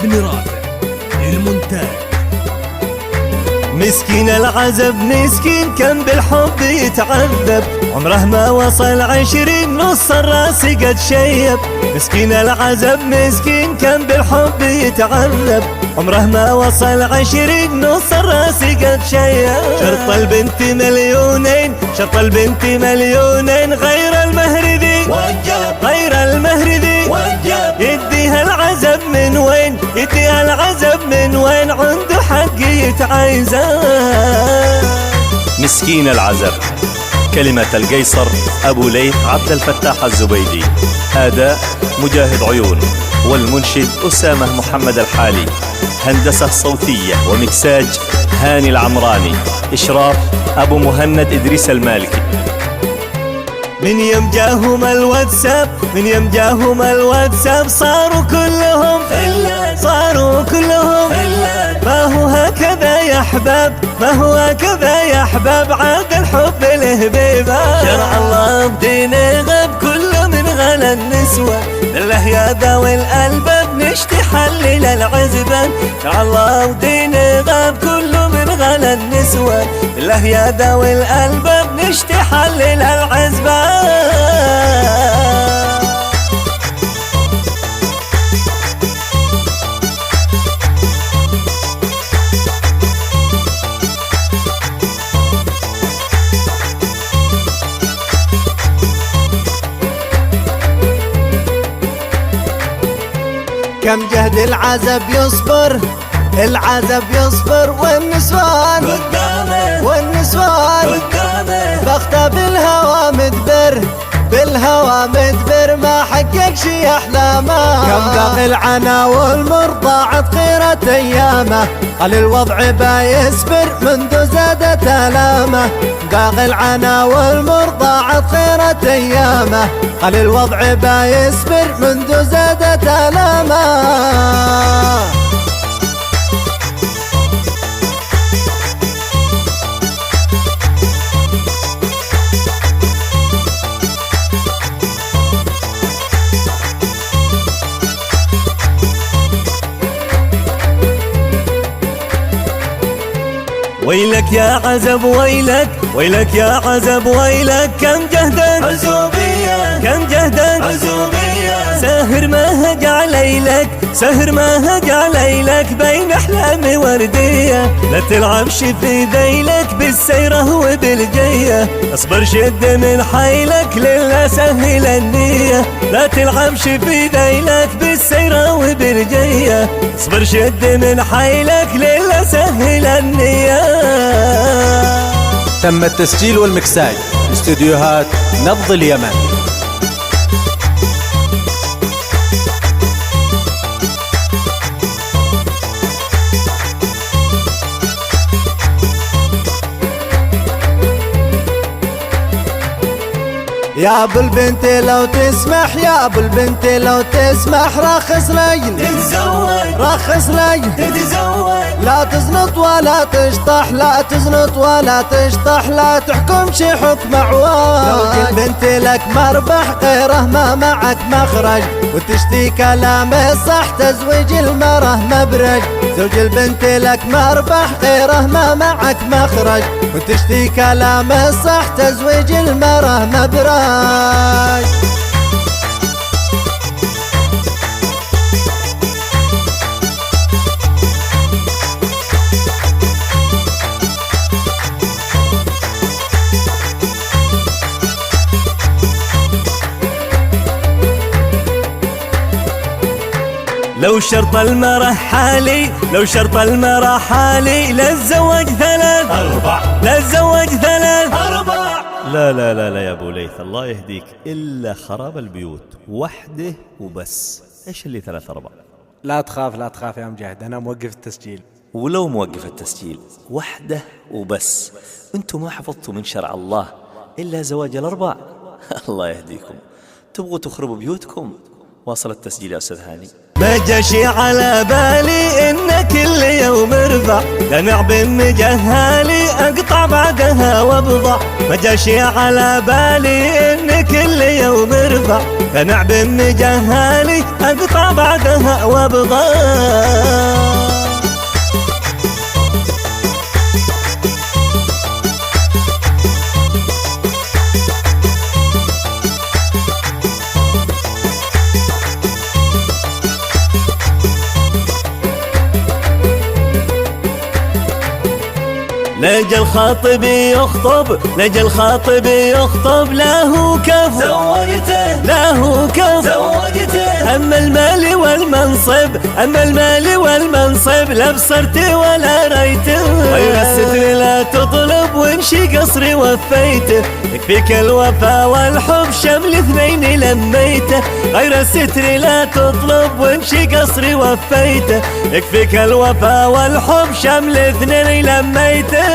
ابن رافع المونتاج. مسكين العزب مسكين كان بالحب يتعذب، عمره ما وصل 20 نص الراس قد شيب. مسكين العزب مسكين كان بالحب يتعذب، عمره ما وصل 20 نص الراس قد شيب. شرط البنت مليونين، شرط البنت مليونين، غير المهر ذي وجب، غير المهر ذي وجب. يديها العزب من وين، يديها العزب من وين، عنده حق يتعايزه. مسكين العزب، كلمة القيصر أبو ليث عبد الفتاح الزبيدي، أداء مجاهد عيون، والمنشد أسامة محمد الحالي، هندسة صوتية ومكساج هاني العمراني، إشراف أبو مهند إدريس المالكي. من يوم جاهم الواتساب، من يوم جاهم الواتساب، صاروا كلهم فلان، صاروا كلهم فلان. ما هو هكذا يا احباب، ما هو هكذا يا احباب، عاد الحب الهبيبة. شرع الله بدينه غاب كله من غلا النسوة، بالله يا ذوي الألباب نشتي حلل العزبة. شرع الله بدينه غاب كله من غلا النسوة، بالله يا ذوي الألباب نشتي حلل العزبة. كم جهد العزب يصبر، العزب يصبر، والنسوان قدامه، والنسوان قدامه، بخته بالهوى مدبر، بالهوى مدبر، ما حقق شي احلامه. كم باقي العنا والمر ضاعت خيرة ايامه، قال الوضع با يصبر منذ زادت الامه. باقي العنا والمر ضاعت خيرة ايامه، قال الوضع با يصبر منذ زادت الامه. ويلك يا عزب ويلك، ويلك يا عزب ويلك، كم جهدا عزوبية، كم جهدا عزوبية. ساهر ما هجع ليلك، ساهر ما هجع ليلك، بين أحلام وردية. لا تلعبش في ذيلك بالسيرة وبالجية، اصبر شد من حيلك لله سهل النية. لا تلعبش في ذيلك بالسيرة وبالجية، اصبر شد من حيلك لله سهل النية. تم التسجيل والمكساج استديوهات نبض اليمن. يا ابو البنت لو تسمح، يا ابو البنت لو تسمح، رخص لي تتزوج، رخص لي تتزوج. لا تزنط ولا تشطح، لا تزنط ولا تشطح، لا تحكم شي حكم عواج. زوج البنت لك مربح غيره ما معك مخرج، وتشتي كلام الصح تزويج المرة مبرج. زوج البنت لك مربح غيره ما معك مخرج، وتشتي كلام الصح تزويج المرة مبرج. لو شرط المرة حالي، لو شرط المرة حالي، لا تزوج ثلاث أربع، لا تزوج ثلاث أربع. لا لا لا لا يا أبو ليث الله يهديك، إلا خراب البيوت وحده وبس. إيش اللي 3 4؟ لا تخاف لا تخاف يا مجاهد، أنا موقف التسجيل. ولو موقف التسجيل وحده وبس، أنتم ما حفظتوا من شرع الله إلا زواج ال4. الله يهديكم، تبغوا تخربوا بيوتكم؟ واصل التسجيل يا أستاذ هاني. ما جاشي على بالي ان كل يوم ارفع دمع بمجهالي اقطع بعدها وابضع. ما جاشي على بالي ان كل يوم ارفع دمع بمجهالي اقطع بعدها وابضع. لجى الخاطب يخطب لجى الخاطب يخطب لا هو كفو زوجته لا هو كفو زوجته. أما المال والمنصب أما المال والمنصب لا بصرت ولا ريته. غير الستر لا تطلب وامشي قصري وفيته. يكفيك الوفا والحب شمل اثنين لميته. غير الستر لا تطلب وامشي قصري وفيته. يكفيك الوفا والحب شمل اثنين لميته.